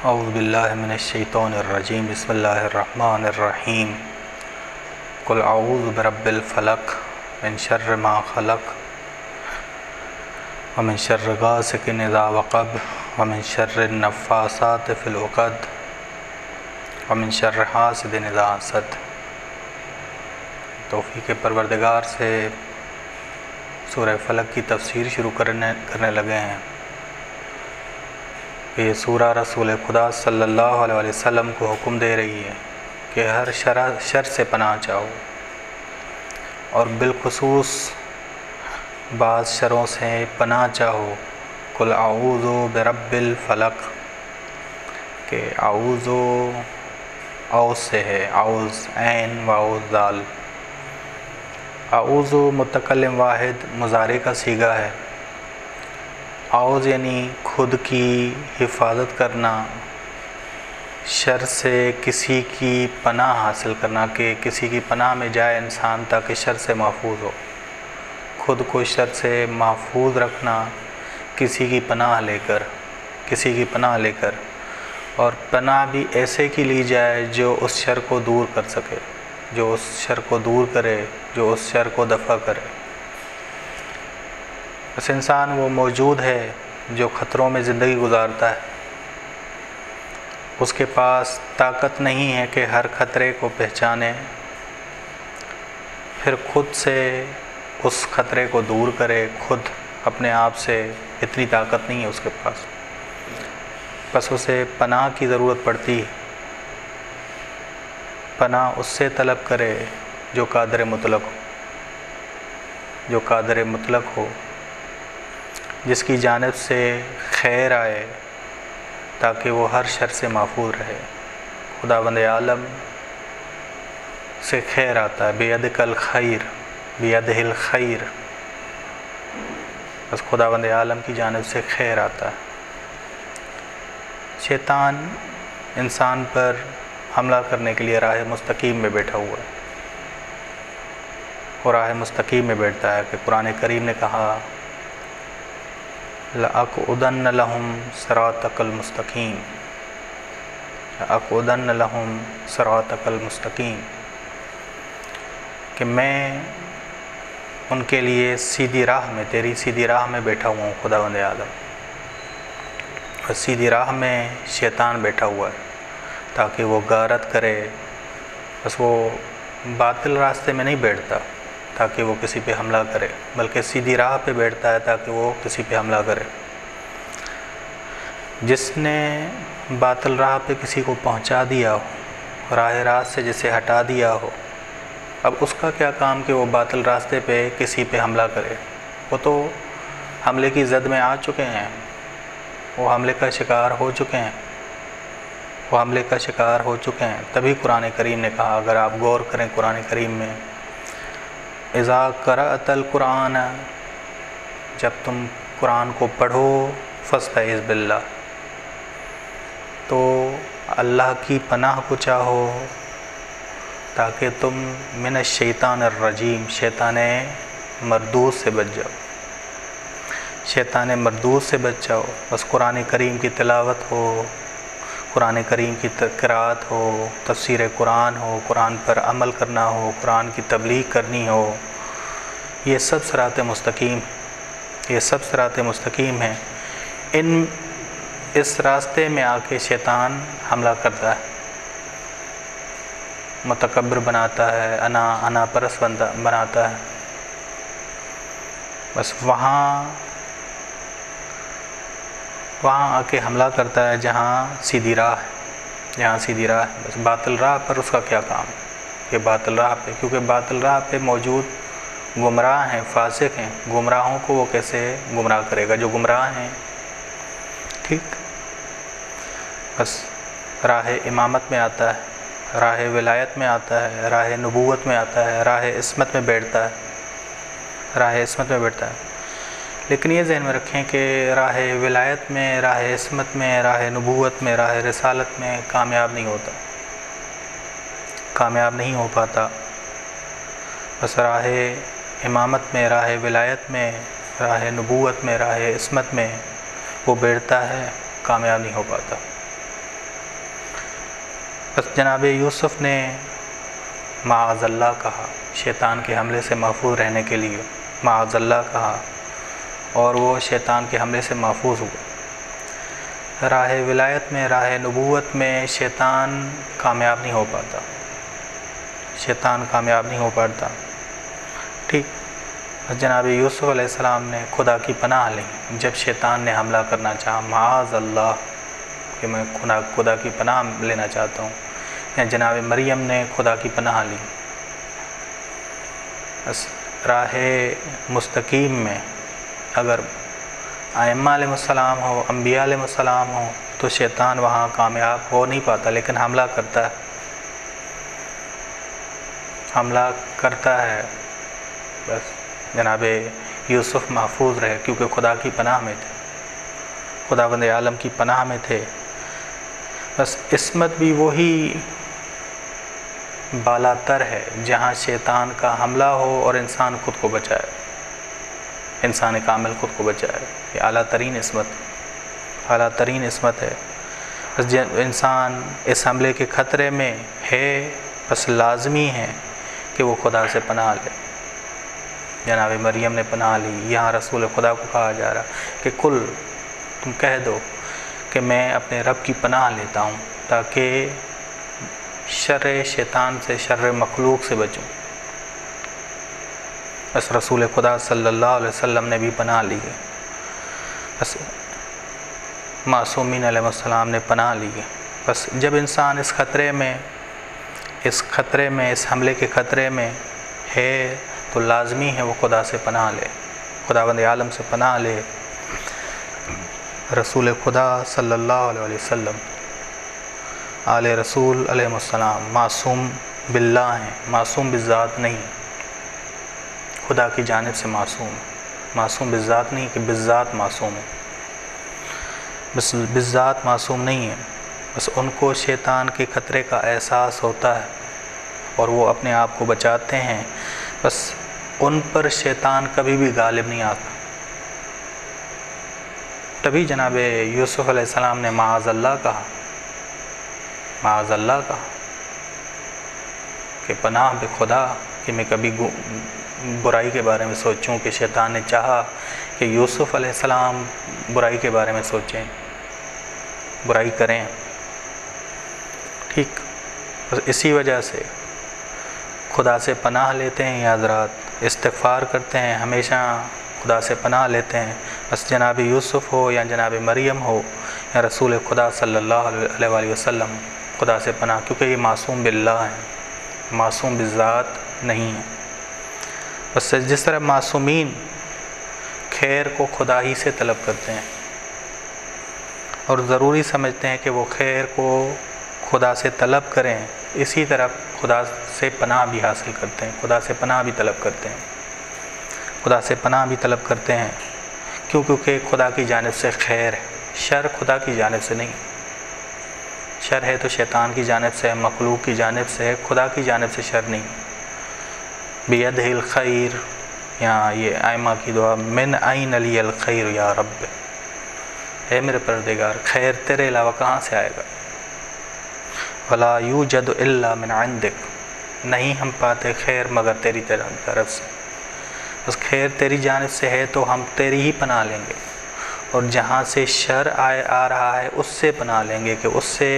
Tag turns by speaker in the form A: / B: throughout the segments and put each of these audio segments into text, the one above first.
A: اعوذ باللہ من الشیطان الرجیم بسم اللہ الرحمن الرحیم قل اعوذ برب الفلق من شر ما خلق ومن شر غاسق اذا وقب ومن شر النفاثات فی العقد ومن شر حاسد اذا حسد۔ توفیق پروردگار سے سورہ فلق کی تفسیر شروع کرنے لگے ہیں کہ یہ سورہ رسول خدا صلی اللہ علیہ وسلم کو حکم دے رہی ہے کہ ہر شر سے پناہ چاہو، اور بالخصوص بعض شروں سے پناہ چاہو۔ قل اعوذ برب الفلق، کہ اعوذ اوز سے ہے، اعوذ عین واو ذال۔ اعوذ متکلم واحد مضارع کا صیغہ ہے۔ اعوذ یعنی خود کی حفاظت کرنا، شر سے کسی کی پناہ حاصل کرنا، کہ کسی کی پناہ میں جائے انسان تاکہ شر سے محفوظ ہو، خود کو شر سے محفوظ رکھنا کسی کی پناہ لے کر، اور پناہ بھی ایسے کی لی جائے جو اس شر کو دور کر سکے، جو اس شر کو دور کرے، جو اس شر کو دفع کرے۔ بس انسان وہ موجود ہے جو خطروں میں زندگی گزارتا ہے، اس کے پاس طاقت نہیں ہے کہ ہر خطرے کو پہچانے، پھر خود سے اس خطرے کو دور کرے، خود اپنے آپ سے اتنی طاقت نہیں ہے اس کے پاس، بس اسے پناہ کی ضرورت پڑتی ہے۔ پناہ اس سے طلب کرے جو قادر مطلق ہو، جس کی جانب سے خیر آئے تاکہ وہ ہر شر سے محفوظ رہے۔ خداوند عالم سے خیر آتا ہے، بیدک الخیر، بیدہ الخیر، بس خداوند عالم کی جانب سے خیر آتا ہے۔ شیطان انسان پر حملہ کرنے کے لیے راہ مستقیم میں بیٹھا ہوا ہے، اور راہ مستقیم میں بیٹھتا ہے کہ قرآن کریم نے کہا لَأَقْعُدَنَّ لَهُمْ صِرَاطَكَ الْمُسْتَقِيمَ، لَأَقْعُدَنَّ لَهُمْ صِرَاطَكَ الْمُسْتَقِيمَ، کہ میں ان کے لیے سیدھی راہ میں، تیری سیدھی راہ میں بیٹھا ہوا ہوں خداوند عالم۔ اور سیدھی راہ میں شیطان بیٹھا ہوا ہے تاکہ وہ غارت کرے، بس وہ باطل راستے میں نہیں بیٹھتا تاکہ وہ کسی پہ حملہ کرے، بلکہ سیدھی راہ پہ بیٹھتا ہے تاکہ وہ کسی پہ حملہ کرے۔ جس نے باطل راہ پہ کسی کو پہنچا دیا ہو، راہ راست سے جسے ہٹا دیا ہو، اب اس کا کیا کام کہ وہ باطل راستے پہ کسی پہ حملہ کرے؟ وہ تو حملے کی زد میں آ چکے ہیں، وہ حملے کا شکار ہو چکے ہیں، تبھی قرآن کریم نے کہا، اگر آپ غور کریں قرآن کریم میں، اذا قرأت القرآن، جب تم قرآن کو پڑھو، فاستعذ باللہ، تو اللہ کی پناہ کو چاہو تاکہ تم من الشیطان الرجیم، شیطان مردود سے بچ جاؤ۔ بس قرآن کریم کی تلاوت ہو، قرآن کریم کی قرأت ہو، تفسیر قرآن ہو، قرآن پر عمل کرنا ہو، قرآن کی تبلیغ کرنی ہو، یہ سب صراط مستقیم ہیں۔ اس راستے میں آ کے شیطان حملہ کرتا ہے، متکبر بناتا ہے، انا پرست بناتا ہے، بس وہاں آ کے حملہ کرتا ہے جہاں سیدھی راہ ہے، بس باطل راہ پر اس کا کیا کام ہے؟ یہ باطل راہ پہ، کیونکہ باطل راہ پہ موجود گمراہ ہیں، فاسق ہیں، گمراہوں کو وہ کیسے گمراہ کرے گا؟ جو گمراہ ہیں، ٹھیک، بس راہ امامت میں آتا ہے، راہ ولایت میں آتا ہے، راہ نبوت میں آتا ہے، راہ عصمت میں بیٹھتا ہے۔ لیکن یہ ذہن میں رکھیں کہ راہ ولایت میں، راہ عصمت میں، راہ نبوت میں، راہ رسالت میں کامیاب نہیں ہو پاتا، بس راہ امامت میں، راہ ولایت میں، راہ نبوت میں، راہ عصمت میں وہ بیٹھتا ہے، کامیاب نہیں ہو پاتا۔ بس جناب یوسف نے معاذ اللہ کہا، شیطان کے حملے سے محفوظ رہنے کے لیے معاذ اللہ کہا، اور وہ شیطان کے حملے سے محفوظ ہوئے۔ راہ ولایت میں، راہ نبوت میں شیطان کامیاب نہیں ہو پاتا، شیطان کامیاب نہیں ہو پاتا، ٹھیک۔ جناب یوسف علیہ السلام نے خدا کی پناہ لی جب شیطان نے حملہ کرنا چاہا، معاذ اللہ کہ میں خدا کی پناہ لینا چاہتا ہوں، یا جناب مریم نے خدا کی پناہ لی۔ بس راہ مستقیم میں اگر ائمہ علیہ السلام ہو، انبیاء علیہ السلام ہو، تو شیطان وہاں کامیاب ہو نہیں پاتا، لیکن حملہ کرتا ہے، حملہ کرتا ہے۔ بس جناب یوسف محفوظ رہے کیونکہ خدا کی پناہ میں تھے، خداوند عالم کی پناہ میں تھے۔ بس عصمت بھی وہی بالا تر ہے جہاں شیطان کا حملہ ہو اور انسان خود کو بچائے، انسان کامل خود کو بچائے، یہ اعلیٰ ترین عصمت، اعلیٰ ترین عصمت ہے۔ بس انسان اس حملے کے خطرے میں ہے، بس لازمی ہے کہ وہ خدا سے پناہ لے۔ جناب مریم نے پناہ لی، یہاں رسول خدا کو کہا جا رہا کہ کل تم کہہ دو کہ میں اپنے رب کی پناہ لیتا ہوں تاکہ شر شیطان سے، شر مخلوق سے بچوں۔ بس رسول خدا صلی اللہ علیہ وسلم نے بھی پناہ لی ہے، بس معصومین علیہ السلام نے پناہ لی ہے۔ بس جب انسان اس خطرے میں، اس حملے کے خطرے میں ہے تو لازمی ہے وہ خدا سے پناہ لے، خداوند عالم سے پناہ لے۔ رسول خدا صلی اللہ علیہ وسلم، آل رسول علیہ السلام معصوم باللہ ہیں، معصوم بالذات نہیں، خدا کی جانب سے معصوم، معصوم بالذات نہیں کہ بالذات معصوم ہے، بس بالذات معصوم نہیں ہے۔ بس ان کو شیطان کے خطرے کا احساس ہوتا ہے اور وہ اپنے آپ کو بچاتے ہیں، بس ان پر شیطان کبھی بھی غالب نہیں آتا۔ تبھی جناب یوسف علیہ السلام نے معاذ اللہ کہا، معاذ اللہ کہا کہ پناہ بے خدا کہ میں کبھی برائی کے بارے میں سوچوں، کہ شیطان نے چاہا کہ یوسف علیہ السلام برائی کے بارے میں سوچیں، برائی کریں، ٹھیک۔ بس اسی وجہ سے خدا سے پناہ لیتے ہیں یا حضرات، استغفار کرتے ہیں، ہمیشہ خدا سے پناہ لیتے ہیں۔ بس جناب یوسف ہو یا جناب مریم ہو یا رسول خدا صلی اللہ علیہ وآلہ وسلم، خدا سے پناہ، کیونکہ یہ معصوم باللہ ہیں، معصوم بالذات نہیں ہیں۔ بس جس طرح معصومین خیر کو خدا ہی سے طلب کرتے ہیں اور ضروری سمجھتے ہیں کہ وہ خیر کو خدا سے طلب کریں، اسی طرح خدا سے پناہ بھی حاصل کرتے ہیں، خدا سے پناہ بھی طلب کرتے ہیں، خدا سے پناہ بھی طلب کرتے ہیں، کیونکہ خدا کی جانب سے خیر ہے، شر خدا کی جانب سے نہیں، شر ہے تو شیطان کی جانب سے ہے، مخلوق کی جانب سے ہے، خدا کی جانب سے شر نہیں۔ بیدہ الخیر، یہاں یہ ائمہ کی دعا، من این لی الخیر یا رب، اے میرے پروردگار خیر تیرے علاوہ کہاں سے آئے گا؟ ولا یوجد الا من عندک، نہیں ہم پاتے خیر مگر تیری طرف سے، بس خیر تیری جانب سے ہے تو ہم تیری ہی پناہ لیں گے، اور جہاں سے شر آ رہا ہے اس سے پناہ لیں گے کہ اس سے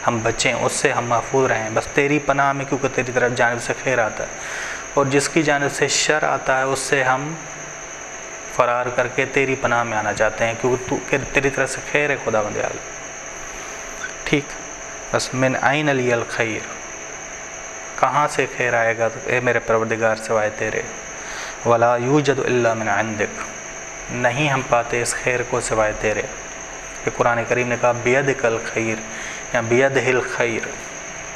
A: ہم بچیں، اس سے ہم محفوظ رہیں، بس تیری پناہ میں، کیونکہ تیری طرف جانب سے خیر آتا ہے، اور جس کی جانب سے شر آتا ہے اس سے ہم فرار کر کے تیری پناہ میں آنا چاہتے ہیں، کیونکہ تیری طرف سے خیر ہے خداوند عالم، ٹھیک۔ بس من این لی الخیر، کہاں سے خیر آئے گا اے میرے پروردگار سوائے تیرے، ولا یوجد الا من عندک، نہیں ہم پاتے اس خیر کو سوائے تیرے، کہ قرآن کریم نے کہا بیدک الخیر یا بیدہ الخیر،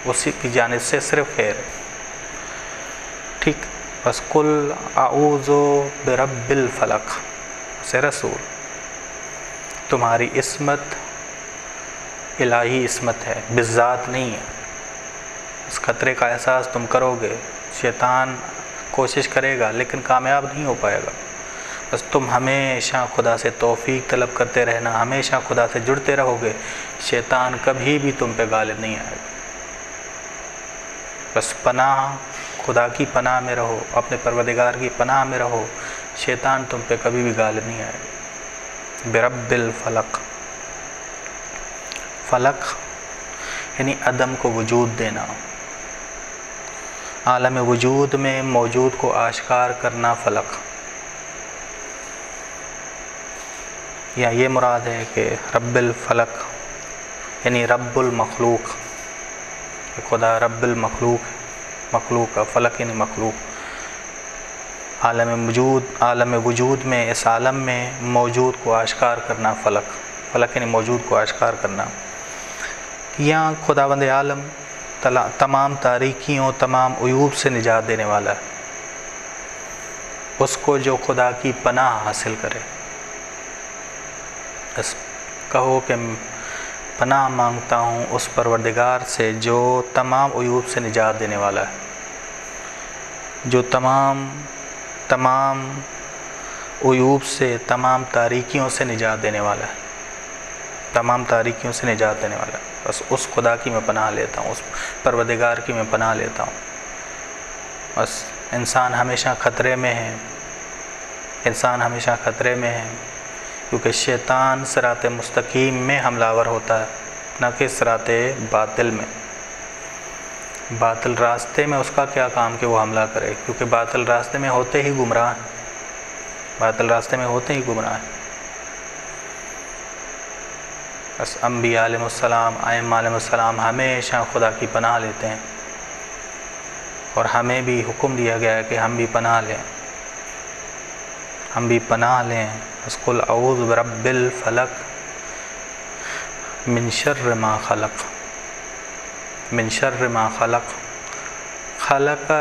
A: اسی کی جانب سے صرف خیر ہے، ٹھیک۔ بس قل اعوذ برب الفلق سے رسول، تمہاری عصمت الہی عصمت ہے، بالذات نہیں ہے، اس خطرے کا احساس تم کرو گے، شیطان کوشش کرے گا لیکن کامیاب نہیں ہو پائے گا، بس تم ہمیشہ خدا سے توفیق طلب کرتے رہنا، ہمیشہ خدا سے جڑتے رہو گے، شیطان کبھی بھی تم پہ غالب نہیں آئے گا، بس پناہ، خدا کی پناہ میں رہو، اپنے پروردگار کی پناہ میں رہو، شیطان تم پہ کبھی بھی غالب نہیں آئے۔ برب الفلق، فلق یعنی عدم کو وجود دینا، عالم وجود میں موجود کو آشکار کرنا فلق۔ یا یہ مراد ہے کہ رب الفلق یعنی رب المخلوق، کہ خدا رب المخلوق، مخلوق کا فلق یعنی مخلوق، عالم وجود میں، اس عالم میں موجود کو آشکار کرنا فلق، فلق یعنی موجود کو آشکار کرنا۔ یہاں خداوند عالم تمام تاریکیوں، تمام عیوب سے نجات دینے والا ہے، اس کو جو خدا کی پناہ حاصل کرے، بس کہو کہ پناہ مانگتا ہوں اس پروردگار سے جو تمام عیوب سے نجات دینے والا ہے، جو تمام عیوب سے، تمام تاریکیوں سے نجات دینے والا ہے، تمام تاریکیوں سے نجات دینے والا ہے۔ بس اس خدا کی میں پناہ لیتا ہوں، اس پروردگار کی میں پناہ لیتا ہوں۔ بس انسان ہمیشہ خطرے میں ہے، انسان ہمیشہ خطرے میں ہے، کیونکہ شیطان صراط مستقیم میں حملہ آور ہوتا ہے، نہ کہ صراط باطل میں۔ باطل راستے میں اس کا کیا کام کہ وہ حملہ کرے، کیونکہ باطل راستے میں ہوتے ہی گمراہ ہیں، باطل راستے میں ہوتے ہی گمراہ ہیں۔ بس انبیاء علیہ السلام، ائمہ علیہ السلام ہمیشہ خدا کی پناہ لیتے ہیں، اور ہمیں بھی حکم دیا گیا ہے کہ ہم بھی پناہ لیں، ہم بھی پناہ لیں۔ بس قل اعوذ برب الفلق من شر ما خلق، من شر ما خلق، خلق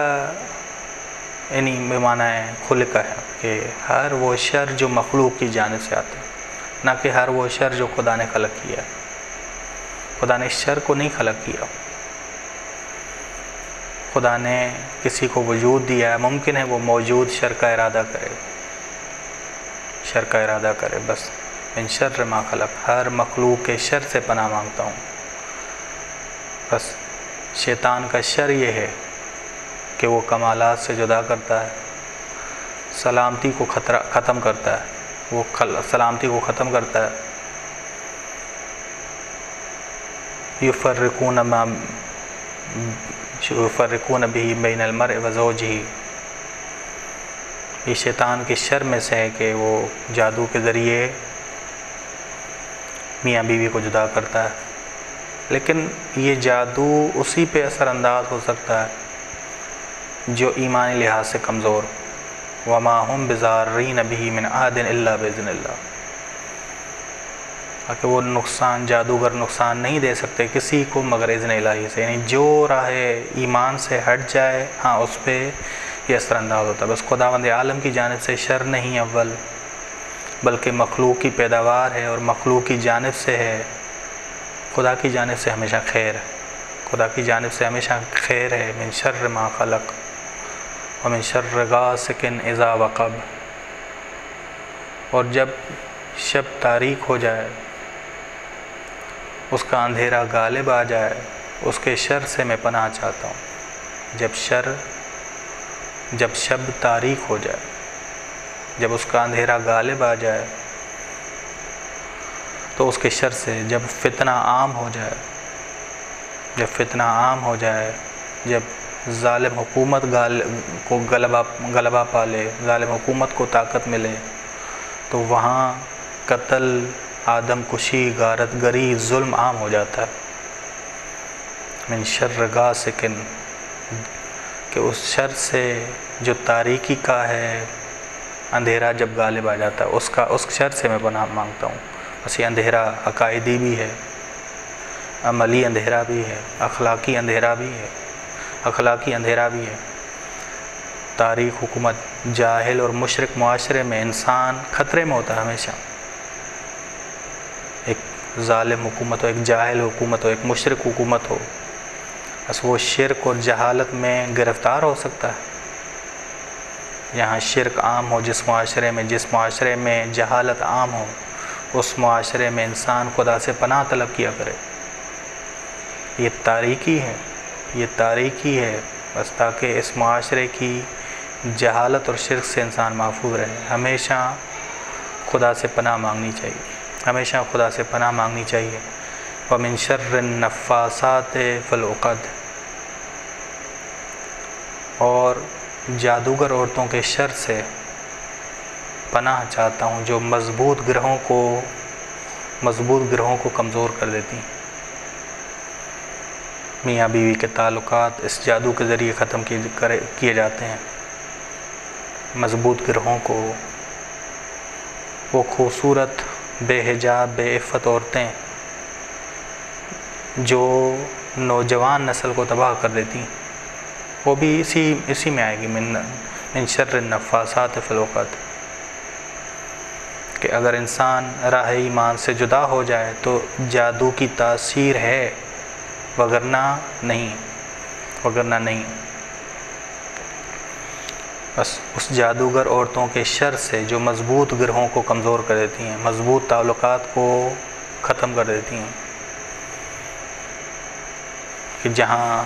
A: یعنی بمعنی ہے خلق ہے، کہ ہر وہ شر جو مخلوق کی جانب سے آتا ہے، نہ کہ ہر وہ شر جو خدا نے خلق کیا ہے۔ خدا نے اس شر کو نہیں خلق کیا، خدا نے کسی کو وجود دیا ہے، ممکن ہے وہ موجود شر کا ارادہ کرے، شر کا ارادہ کرے۔ بس من شر ما خلق، ہر مخلوق کے شر سے پناہ مانگتا ہوں۔ بس شیطان کا شر یہ ہے کہ وہ کمالات سے جدا کرتا ہے، سلامتی کو ختم کرتا ہے، وہ سلامتی کو ختم کرتا ہے۔ یفرقون به بین المرء وزوجہ، یہ شیطان کے شر میں سے ہے کہ وہ جادو کے ذریعے میاں بیوی کو جدا کرتا ہے، لیکن یہ جادو اسی پہ اثر انداز ہو سکتا ہے جو ایمانی لحاظ سے کمزور، وما هم بضارین به من احد الا باذن اللہ، کہ وہ نقصان، جادوگر نقصان نہیں دے سکتے کسی کو مگر اذن الہی سے، یعنی جو راہ ایمان سے ہٹ جائے ہاں اس پہ یہ اثر انداز ہوتا ہے۔ بس خداوند عالم کی جانب سے شر نہیں اول، بلکہ مخلوق کی پیداوار ہے اور مخلوق کی جانب سے ہے، خدا کی جانب سے ہمیشہ خیر ہے، خدا کی جانب سے ہمیشہ خیر ہے۔ من شر ما خلق ومن شر غاسق اذا وقب، اور جب شب تاریک ہو جائے، اس کا اندھیرا غالب آ جائے، اس کے شر سے میں پناہ چاہتا ہوں۔ جب شب تاریک ہو جائے، جب اس کا اندھیرا غالب آ جائے تو اس کے شر سے، جب فتنہ عام ہو جائے، جب فتنہ عام ہو جائے، جب ظالم حکومت کو غلبہ پالے، ظالم حکومت کو طاقت ملے، تو وہاں قتل، آدم کشی، غارت گری، ظلم عام ہو جاتا ہے۔ من شر غاسق، کہ اس شر سے جو تاریکی کا ہے، اندھیرا جب غالب آ جاتا ہے، اس شر سے میں پناہ مانگتا ہوں۔ بس یہ اندھیرا عقائدی بھی ہے، عملی اندھیرا بھی ہے، اخلاقی اندھیرا بھی ہے، اخلاقی اندھیرا بھی ہے۔ تاریخ، حکومت، جاہل اور مشرک معاشرے میں انسان خطرے میں ہوتا ہے ہمیشہ، ایک ظالم حکومت ہو، ایک جاہل حکومت ہو، ایک مشرک حکومت ہو، بس وہ شرک اور جہالت میں گرفتار ہو سکتا ہے۔ یہاں شرک عام ہو، جس معاشرے میں جہالت عام ہو، اس معاشرے میں انسان خدا سے پناہ طلب کیا کرے۔ یہ تاریکی ہے، یہ تاریکی ہے، بس تاکہ اس معاشرے کی جہالت اور شرک سے انسان محفوظ رہے۔ ہمیشہ خدا سے پناہ مانگنی چاہیے، ہمیشہ خدا سے پناہ مانگنی چاہیے۔ وَمِن شَرِّ النَّفَّاثَاتِ فِي الْعُقَدِ، اور جادوگر عورتوں کے شر سے پناہ چاہتا ہوں جو مضبوط گرہوں کو کمزور کر دیتی ہیں۔ میاں بیوی کے تعلقات اس جادو کے ذریعے ختم کیے جاتے ہیں۔ مضبوط گرہوں کو، وہ خوبصورت بے حجاب بے عفت عورتیں جو نوجوان نسل کو تباہ کر دیتی ہیں، وہ بھی اسی میں آئے گی، من شر النفاثات فی العقد، کہ اگر انسان راہ ایمان سے جدا ہو جائے تو جادو کی تاثیر ہے، وگرنہ نہیں۔ بس اس جادوگر عورتوں کے شر سے جو مضبوط گرہوں کو کمزور کر دیتی ہیں، مضبوط تعلقات کو ختم کر دیتی ہیں، کہ جہاں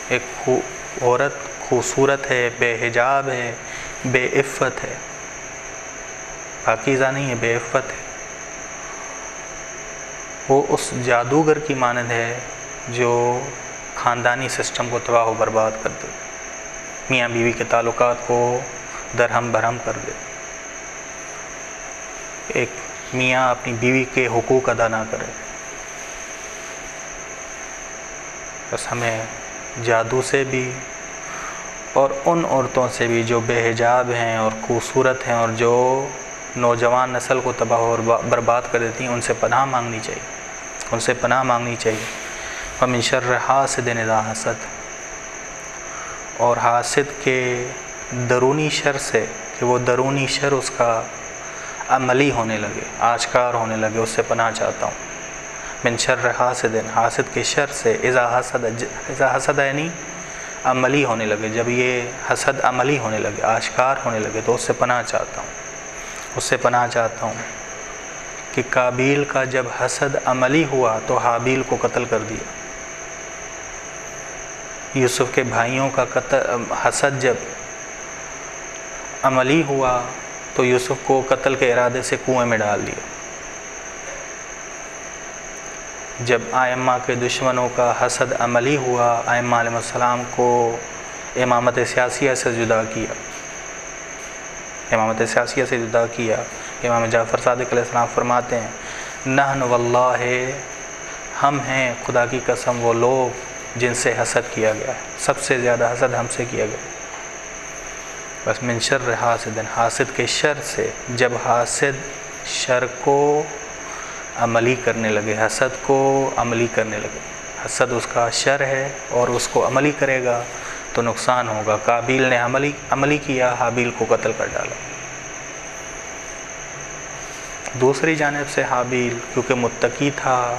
A: ایک عورت خوبصورت ہے، بے حجاب ہے، بے عفت ہے، پاکیزہ نہیں ہے، بے عفت ہے، وہ اس جادوگر کی مانند ہے جو خاندانی سسٹم کو تباہ و برباد کر دے، میاں بیوی کے تعلقات کو درہم برہم کر دے، ایک میاں اپنی بیوی کے حقوق ادا نہ کرے۔ بس ہمیں جادو سے بھی اور ان عورتوں سے بھی جو بے حجاب ہیں اور خوبصورت ہیں اور جو نوجوان نسل کو تباہ اور برباد کر دیتی ہیں، ان سے پناہ مانگنی چاہیے۔ وَمِن شَرِّ حَاسِدٍ إِذَا حَسَدَ، اور حاسد کے درونی شر سے، کہ وہ درونی شر اس کا عملی ہونے لگے، آشکار ہونے لگے، اس سے پناہ چاہتا ہوں۔ من شر حاسد، حاسد کے شر سے، اذا حسد یعنی عملی ہونے لگے، جب یہ حسد عملی ہونے لگے، آشکار ہونے لگے، تو اس سے پناہ چاہتا ہوں کہ قابیل کا جب حسد عملی ہوا تو حابیل کو قتل کر دیا۔ یوسف کے بھائیوں کا حسد جب عملی ہوا تو یوسف کو قتل کے ارادے سے کنویں میں ڈال دیا۔ جب ائمہ کے دشمنوں کا حسد عملی ہوا، ائمہ علیہ السلام کو امامت سیاسیہ سے جدا کیا۔ امام جعفر صادق علیہ السلام فرماتے ہیں، نحن واللہ، ہم ہیں خدا کی قسم وہ لوگ جن سے حسد کیا گیا ہے، سب سے زیادہ حسد ہم سے کیا گیا۔ بس من شر حاسد، حاسد کے شر سے، جب حاسد شر کو عملی کرنے لگے، حسد کو عملی کرنے لگے، حسد اس کا شر ہے اور اس کو عملی کرے گا تو نقصان ہوگا۔ قابیل نے عملی کیا، حابیل کو قتل کر ڈالا۔ دوسری جانب سے حابیل کیونکہ متقی تھا،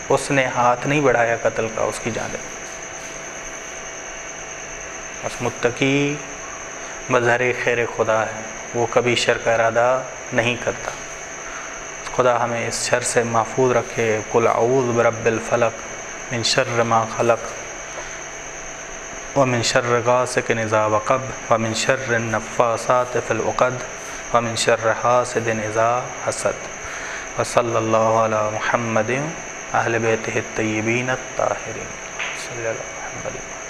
A: اس نے ہاتھ نہیں بڑھایا قتل کا اس کی جانب۔ بس متقی مظہر خیر خدا ہے، وہ کبھی شر کا ارادہ نہیں کرتا۔ خدا ہمیں اس شر سے محفوظ رکھے۔ قل اعوذ برب الفلق من شر ما خلق ومن شر غاسق اذا وقب ومن شر النفاثات فی العقد ومن شر حاسد اذا حسد۔ وصلی اللہ علی محمد اہل بیتہ الطیبین الطاہرین۔ صلی اللہ علیہ وسلم۔